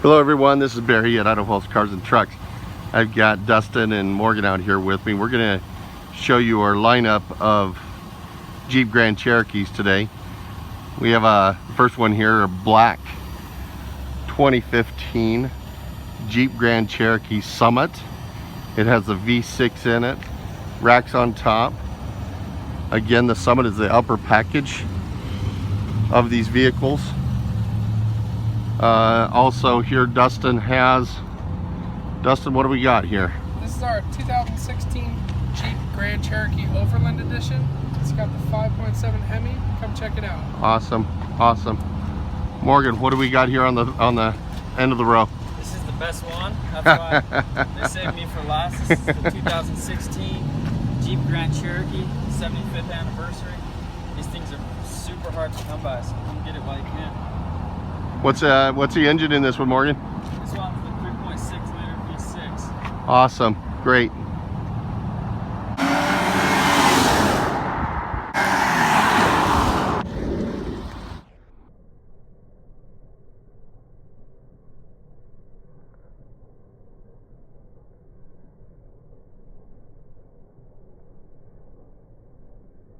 Hello everyone, this is Barry at Idaho Cars and Trucks. I've got Dustin and Morgan out here with me. We're going to show you our lineup of Jeep Grand Cherokees today. We have a first one here, a black 2015 Jeep Grand Cherokee Summit. It has a V6 in it, racks on top. Again, the Summit is the upper package of these vehicles. Also here Dustin, what do we got here? This is our 2016 Jeep Grand Cherokee Overland Edition. It's got the 5.7 Hemi. Come check it out. Awesome. Morgan, what do we got here on the end of the row? This is the best one. That's why they saved me for last. This is the 2016 Jeep Grand Cherokee 75th anniversary. These things are super hard to come by, so come get it while you can. What's the engine in this one, Morgan? This one's the 3.6 liter V6. Awesome, great.